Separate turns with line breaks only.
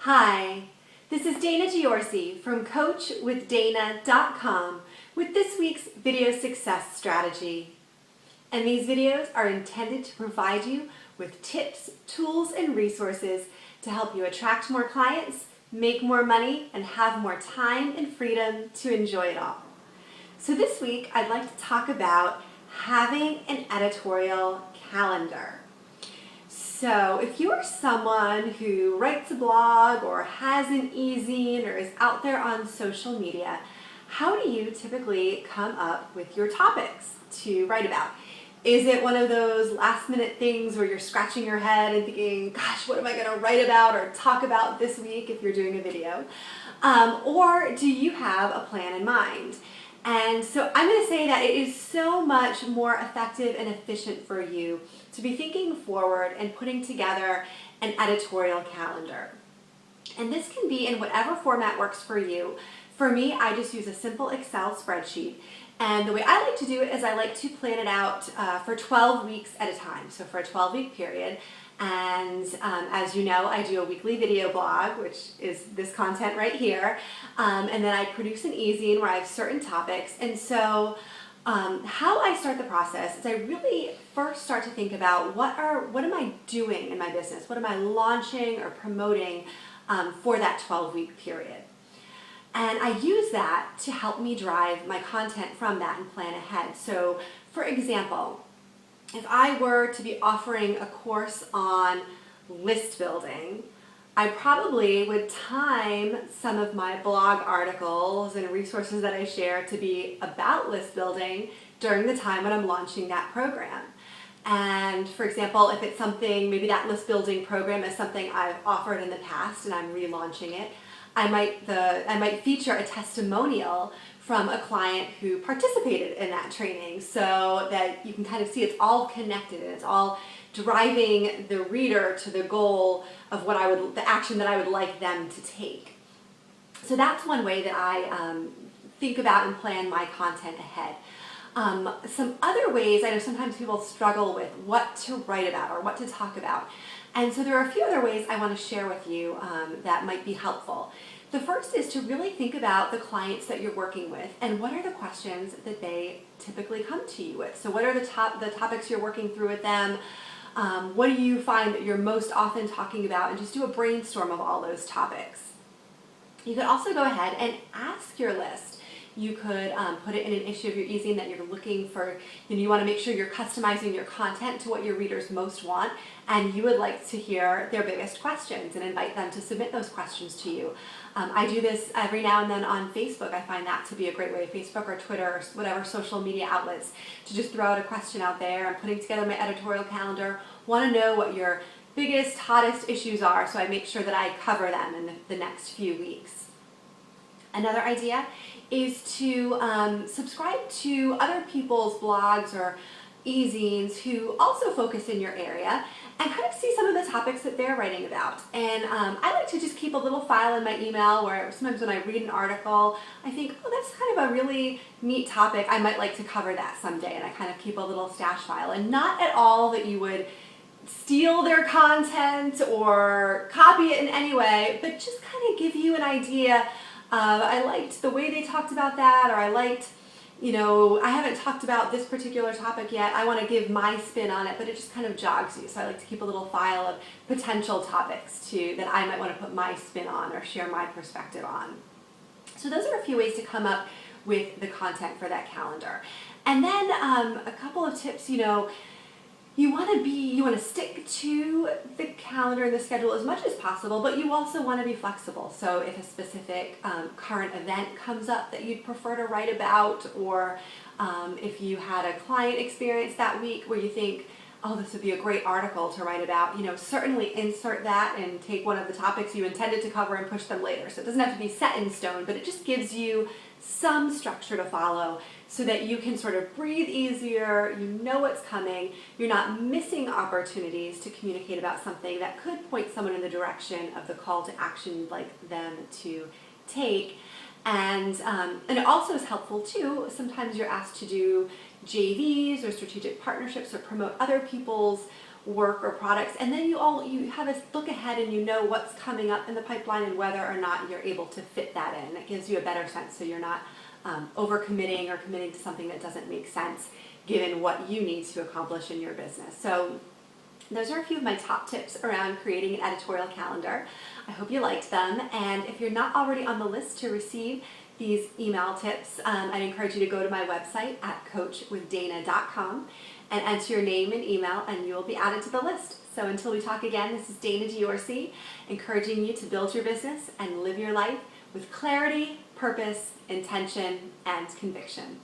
Hi, this is Dana Giorgi from CoachWithDana.com with this week's video success strategy. And these videos are intended to provide you with tips, tools, and resources to help you attract more clients, make more money, and have more time and freedom to enjoy it all. So this week, I'd like to talk about having an editorial calendar. So if you are someone who writes a blog or has an e-zine or is out there on social media, how do you typically come up with your topics to write about? Is it one of those last minute things where you're scratching your head and thinking, gosh, what am I going to write about or talk about this week if you're doing a video? Or do you have a plan in mind? And so I'm going to say that it is so much more effective and efficient for you to be thinking forward and putting together an editorial calendar. And this can be in whatever format works for you. For me, I just use a simple Excel spreadsheet. And the way I like to do it is I like to plan it out for 12 weeks at a time, so for a 12-week period. And as you know, I do a weekly video blog, which is this content right here. And then I produce an e-zine where I have certain topics. And so how I start the process is I really first start to think about what am I doing in my business? What am I launching or promoting for that 12-week period? And I use that to help me drive my content from that and plan ahead. So for example, if I were to be offering a course on list building, I probably would time some of my blog articles and resources that I share to be about list building during the time when I'm launching that program. And for example, if it's something, maybe that list building program is something I've offered in the past and I'm relaunching it, I might feature a testimonial from a client who participated in that training so that you can kind of see it's all connected and it's all driving the reader to the goal of the action that I would like them to take. So that's one way that I think about and plan my content ahead. Some other ways, I know sometimes people struggle with what to write about or what to talk about. And so there are a few other ways I want to share with you that might be helpful. The first is to really think about the clients that you're working with and what are the questions that they typically come to you with. So what are the topics you're working through with them? What do you find that you're most often talking about? And just do a brainstorm of all those topics. You could also go ahead and ask your list. You could put it in an issue of your e-zine that you're looking for. You want to make sure you're customizing your content to what your readers most want, and you would like to hear their biggest questions and invite them to submit those questions to you. I do this every now and then on Facebook. I find that to be a great way, Facebook or Twitter or whatever social media outlets, to just throw out a question out there. I'm putting together my editorial calendar, want to know what your biggest, hottest issues are, so I make sure that I cover them in the next few weeks. Another idea is to subscribe to other people's blogs or e-zines who also focus in your area and kind of see some of the topics that they're writing about. And I like to just keep a little file in my email where sometimes when I read an article, I think, oh, that's kind of a really neat topic. I might like to cover that someday, and I kind of keep a little stash file. And not at all that you would steal their content or copy it in any way, but just kind of give you an idea. I liked the way they talked about that, or I liked, I haven't talked about this particular topic yet. I want to give my spin on it, but it just kind of jogs you. So I like to keep a little file of potential topics that I might want to put my spin on or share my perspective on. So those are a few ways to come up with the content for that calendar. And then a couple of tips, you want to stick to the calendar and the schedule as much as possible, but you also want to be flexible. So if a specific current event comes up that you'd prefer to write about, or if you had a client experience that week where you think, oh, this would be a great article to write about, certainly insert that and take one of the topics you intended to cover and push them later. So it doesn't have to be set in stone, but it just gives you some structure to follow so that you can sort of breathe easier, you know what's coming, you're not missing opportunities to communicate about something that could point someone in the direction of the call to action you'd like them to take. And it also is helpful too, sometimes you're asked to do JVs or strategic partnerships or promote other people's work or products, and then you have a look ahead and you know what's coming up in the pipeline and whether or not you're able to fit that in. It gives you a better sense, so you're not overcommitting or committing to something that doesn't make sense given what you need to accomplish in your business. So those are a few of my top tips around creating an editorial calendar. I hope you liked them, and if you're not already on the list to receive these email tips, I'd encourage you to go to my website at coachwithdana.com and enter your name and email, and you will be added to the list. So until we talk again, this is Dana Giorsi, encouraging you to build your business and live your life with clarity, purpose, intention, and conviction.